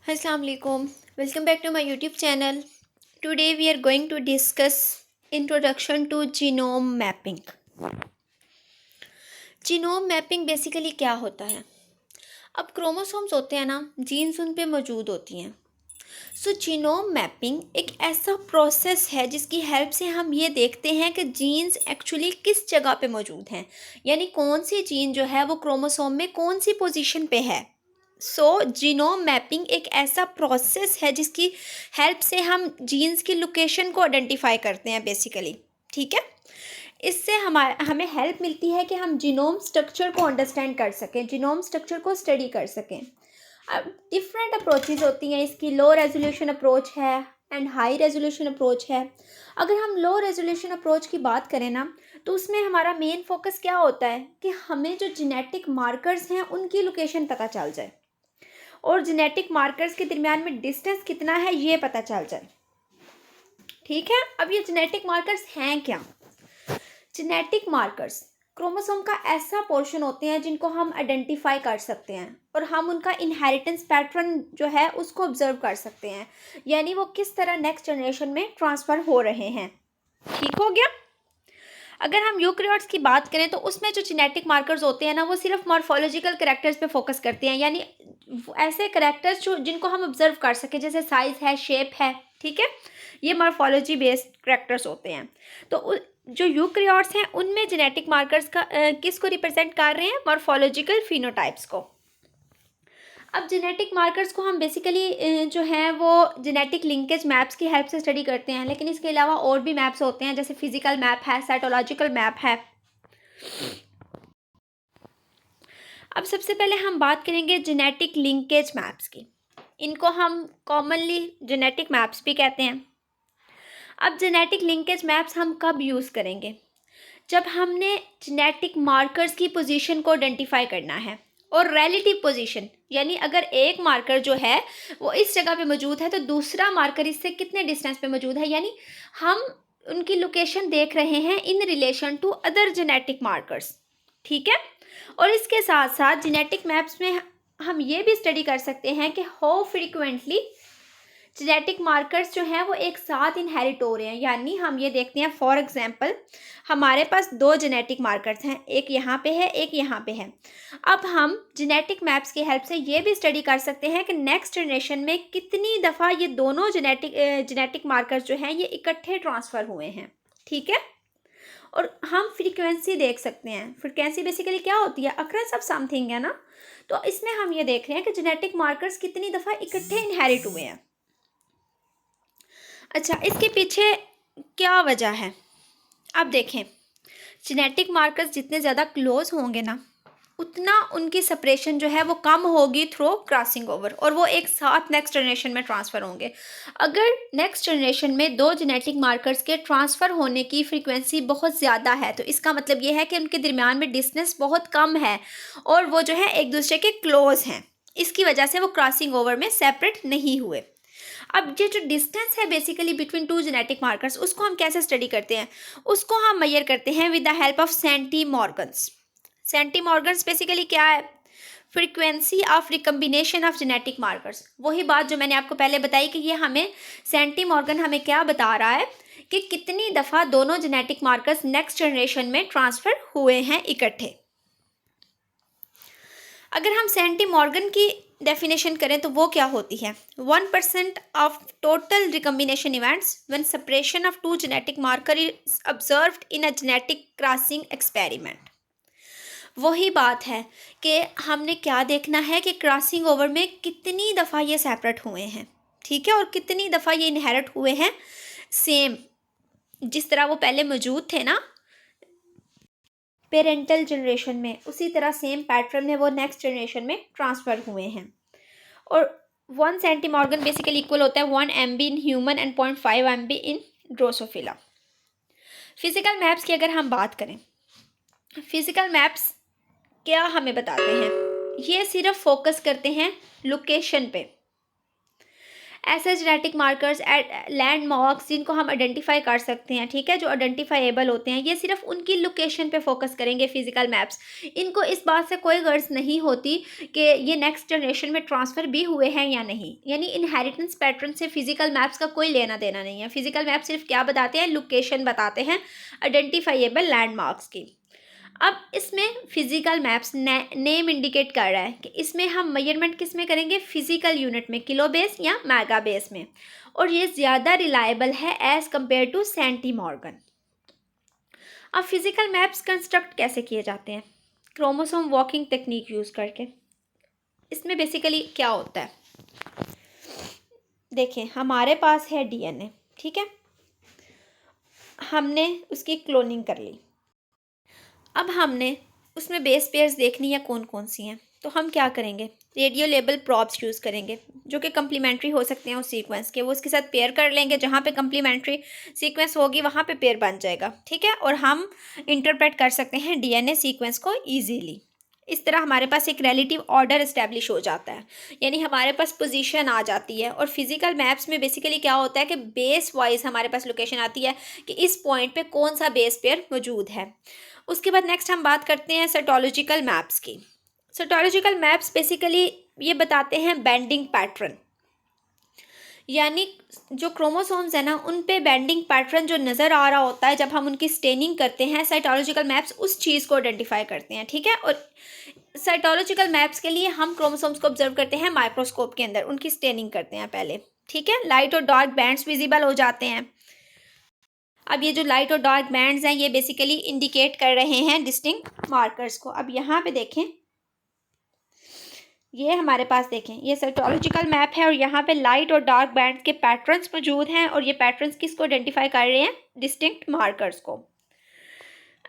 Assalamu alaikum. Welcome back to my YouTube channel. Today we are going to discuss introduction to genome mapping. Genome mapping basically क्या होता है? अब chromosomes होते हैं ना, jeans उन पे मौजूद होती हैं। सो जीनोम मैपिंग एक ऐसा प्रोसेस है जिसकी हेल्प से हम ये देखते हैं कि जीन्स एक्चुअली किस जगह पे मौजूद हैं, यानी कौन सी जीन जो है वो क्रोमोसोम में कौन सी पोजीशन पे है। सो जीनोम मैपिंग एक ऐसा प्रोसेस है जिसकी हेल्प से हम जीन्स की लोकेशन को आइडेंटिफाई करते हैं बेसिकली। ठीक है, इससे हमें हेल्प मिलती है कि हम जीनोम स्ट्रक्चर को अंडरस्टैंड कर सकें, जीनोम स्ट्रक्चर को स्टडी कर सकें। अब डिफरेंट अप्रोचेज़ होती हैं इसकी। लो रेजोल्यूशन अप्रोच है एंड हाई रेजोल्यूशन अप्रोच है। अगर हम लो रेजोल्यूशन अप्रोच की बात करें ना, तो उसमें हमारा मेन फोकस क्या होता है कि हमें जो जेनेटिक मार्कर्स हैं उनकी लोकेशन पता चल जाए और जेनेटिक मार्कर्स के दरमियान में डिस्टेंस कितना है ये पता चल जाए। ठीक है, अब ये जेनेटिक मार्कर्स हैं क्या? जेनेटिक मार्कर्स क्रोमोसोम का ऐसा पोर्शन होते हैं जिनको हम आइडेंटिफाई कर सकते हैं और हम उनका इनहेरिटेंस पैटर्न जो है उसको ऑब्जर्व कर सकते हैं, यानी वो किस तरह नेक्स्ट जनरेशन में ट्रांसफ़र हो रहे हैं। ठीक हो गया। अगर हम यूकेरियोट्स की बात करें तो उसमें जो जेनेटिक मार्कर्स होते हैं ना, वो सिर्फ मॉर्फोलॉजिकल करेक्टर्स पे फोकस करते हैं, यानी ऐसे करेक्टर्स जो जिनको हम ऑब्जर्व कर सकें, जैसे साइज़ है, शेप है। ठीक है, ये मॉर्फोलॉजी बेस्ड करेक्टर्स होते हैं। तो जो यूकेरियोट्स हैं उनमें जेनेटिक मार्कर्स का किसको रिप्रेजेंट कर रहे हैं? मॉर्फोलॉजिकल फिनोटाइप्स को। अब जेनेटिक मार्कर्स को हम बेसिकली जो हैं वो जेनेटिक लिंकेज मैप्स की हेल्प से स्टडी करते हैं, लेकिन इसके अलावा और भी मैप्स होते हैं, जैसे फिजिकल मैप है, साइटोलॉजिकल मैप है। अब सबसे पहले हम बात करेंगे जेनेटिक लिंकेज मैप्स की। इनको हम कॉमनली जेनेटिक मैप्स भी कहते हैं। अब जेनेटिक लिंकेज मैप्स हम कब यूज़ करेंगे? जब हमने जेनेटिक मार्कर्स की पोजीशन को आइडेंटिफाई करना है और रिलेटिव पोजीशन, यानी अगर एक मार्कर जो है वो इस जगह पे मौजूद है तो दूसरा मार्कर इससे कितने डिस्टेंस पे मौजूद है, यानी हम उनकी लोकेशन देख रहे हैं in relation to other genetic markers. ठीक है, और इसके साथ साथ जेनेटिक मैप्स में हम ये भी स्टडी कर सकते हैं कि हाउ फ्रीक्वेंटली जेनेटिक मार्कर्स जो हैं वो एक साथ इनहेरिट हो रहे हैं, यानी हम ये देखते हैं फॉर एग्जांपल हमारे पास दो जेनेटिक मार्कर्स हैं, एक यहाँ पे है, एक यहाँ पे है। अब हम जेनेटिक मैप्स की हेल्प से ये भी स्टडी कर सकते हैं कि नेक्स्ट जनरेशन में कितनी दफ़ा ये दोनों जेनेटिक मार्कर्स जो हैं ये इकट्ठे ट्रांसफ़र हुए हैं। ठीक है, और हम फ्रीक्वेंसी देख सकते हैं। फ्रीक्वेंसी बेसिकली क्या होती है? अक्ररेंस ऑफ समथिंग है ना। तो इसमें हम ये देख रहे हैं कि जेनेटिक मार्कर्स कितनी दफ़ा इकट्ठे इनहेरिट हुए हैं। अच्छा, इसके पीछे क्या वजह है? अब देखें, जेनेटिक मार्कर्स जितने ज़्यादा क्लोज होंगे ना, उतना उनकी सेपरेशन जो है वो कम होगी थ्रू क्रॉसिंग ओवर, और वो एक साथ नेक्स्ट जनरेशन में ट्रांसफ़र होंगे। अगर नेक्स्ट जनरेशन में दो जेनेटिक मार्कर्स के ट्रांसफ़र होने की फ्रीक्वेंसी बहुत ज़्यादा है तो इसका मतलब ये है कि उनके दरमियान में डिस्टेंस बहुत कम है और वो जो है एक दूसरे के क्लोज हैं। इसकी वजह से वो क्रॉसिंग ओवर में सेपरेट नहीं हुए। अब ये जो डिस्टेंस है basically between two genetic markers, उसको हम कैसे स्टडी करते हैं? उसको हम मेजर करते हैं with the help of centimorgans. Centimorgans basically क्या है? Frequency of recombination of genetic markers. वही बात जो मैंने आपको पहले बताई कि ये हमें सेंटीमॉर्गन हमें क्या बता रहा है कि कितनी दफ़ा दोनों जेनेटिक मार्कर्स नेक्स्ट जनरेशन में ट्रांसफ़र हुए हैं इकट्ठे। अगर हम सेंटीमॉर्गन की डेफिनेशन करें तो वो क्या होती है? 1% of total recombination events when separation of two genetic marker is observed in a genetic crossing experiment. वही बात है कि हमने क्या देखना है कि क्रॉसिंग ओवर में कितनी दफ़ा ये सेपरेट हुए हैं। ठीक है, और कितनी दफ़ा ये इनहेरिट हुए हैं सेम जिस तरह वो पहले मौजूद थे ना पेरेंटल जनरेशन में, उसी तरह सेम पैटर्न में वो नेक्स्ट जनरेशन में ट्रांसफ़र हुए हैं। और 1 सेंटीमॉर्गन बेसिकली इक्वल होता है 1 MB in human and 0.5 MB in Drosophila. Physical maps की अगर हम बात करें, फिजिकल मैप्स क्या हमें बताते हैं? ये सिर्फ फोकस करते हैं लोकेशन पे। ऐसे जेनेटिक मार्कर्स, लैंडमार्क्स जिनको हम आइडेंटिफाई कर सकते हैं, ठीक है, जो आइडेंटिफाइएबल होते हैं, ये सिर्फ उनकी लोकेशन पे फोकस करेंगे फिजिकल मैप्स। इनको इस बात से कोई गर्ज नहीं होती कि ये नेक्स्ट जनरेशन में ट्रांसफ़र भी हुए हैं या नहीं, यानी इनहेरिटेंस पैटर्न से फिजिकल मैप्स का कोई लेना देना नहीं है। फिजिकल मैप सिर्फ क्या बताते हैं, लोकेशन बताते हैं आइडेंटिफाइएबल लैंडमार्क्स की। अब इसमें फिजिकल मैप्स नेम इंडिकेट कर रहा है कि इसमें हम मेजरमेंट किस में करेंगे, फिजिकल यूनिट में, किलो बेस या मेगा बेस में, और ये ज़्यादा रिलायबल है एज़ कम्पेयर टू सेंटीमॉर्गन। अब फिजिकल मैप्स कंस्ट्रक्ट कैसे किए जाते हैं, क्रोमोसोम वॉकिंग टेक्निक यूज़ करके। इसमें बेसिकली क्या होता है, देखें हमारे पास है डीएनए, ठीक है, हमने उसकी क्लोनिंग कर ली। अब हमने उसमें बेस पेयर्स देखनी है कौन कौन सी हैं, तो हम क्या करेंगे, रेडियो लेबल प्रॉप्स यूज़ करेंगे जो कि कम्प्लीमेंट्री हो सकते हैं उस सीक्वेंस के, वो उसके साथ पेयर कर लेंगे, जहाँ पे कम्प्लीमेंट्री सीक्वेंस होगी वहाँ पे पेयर बन जाएगा, ठीक है, और हम इंटरप्रेट कर सकते हैं डीएनए सीक्वेंस को ईजीली। इस तरह हमारे पास एक रिलेटिव ऑर्डर इस्टेब्लिश हो जाता है, यानी हमारे पास पोजीशन आ जाती है। और फिजिकल मैप्स में बेसिकली क्या होता है कि बेस वाइज हमारे पास लोकेशन आती है कि इस पॉइंट पे कौन सा बेस पेयर मौजूद है। उसके बाद नेक्स्ट हम बात करते हैं साइटोलॉजिकल मैप्स की। साइटोलॉजिकल मैप्स बेसिकली ये बताते हैं बेंडिंग पैटर्न, यानी जो क्रोमोसोम्स है ना उन पे बेंडिंग पैटर्न जो नज़र आ रहा होता है जब हम उनकी स्टेनिंग करते हैं, साइटोलॉजिकल मैप्स उस चीज़ को आइडेंटिफाई करते हैं, ठीक है। और साइटोलॉजिकल मैप्स के लिए हम क्रोमोसोम्स को ऑब्जर्व करते हैं माइक्रोस्कोप के अंदर, उनकी स्टेनिंग करते हैं पहले, ठीक है। लाइट और डार्क बैंड्स विजिबल हो जाते हैं। अब ये जो लाइट और डार्क बैंड्स हैं ये बेसिकली इंडिकेट कर रहे हैं डिस्टिंक्ट मार्कर्स को। अब यहाँ पे देखें, ये हमारे पास देखें, ये साइटोलॉजिकल मैप है और यहाँ पे लाइट और डार्क बैंड के पैटर्न्स मौजूद हैं, और ये पैटर्न्स किसको आइडेंटिफाई कर रहे हैं, डिस्टिंक्ट मार्कर्स को।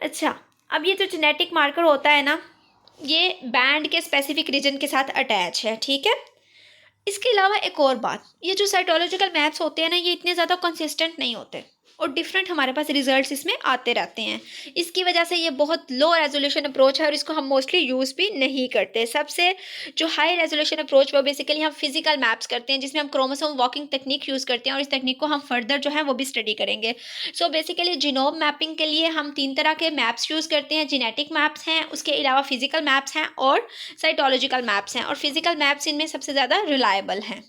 अच्छा, अब ये जो जेनेटिक मार्कर होता है ना, ये बैंड के स्पेसिफिक रीजन के साथ अटैच है, ठीक है। इसके अलावा एक और बात, ये जो साइटोलॉजिकल मैप्स होते हैं ना ये इतने ज़्यादा कंसिस्टेंट नहीं होते और डिफरेंट हमारे पास रिजल्ट्स इसमें आते रहते हैं। इसकी वजह से ये बहुत लो रेजोल्यूशन अप्रोच है और इसको हम मोस्टली यूज़ भी नहीं करते। सबसे जो हाई रेजोल्यूशन अप्रोच वो बेसिकली हम फिजिकल मैप्स करते हैं, जिसमें हम क्रोमोसोम वॉकिंग टेक्निक यूज़ करते हैं, और इस टेक्निक को हम फर्दर जो है वो भी स्टडी करेंगे। सो बेसिकली जीनोम मैपिंग के लिए हम 3 तरह के मैप्स यूज़ करते हैं। जेनेटिक मैप्स हैं, उसके अलावा फिजिकल मैप्स हैं और साइटोलॉजिकल मैप्स हैं, और फिजिकल मैप्स इनमें सबसे ज़्यादा रिलायबल हैं।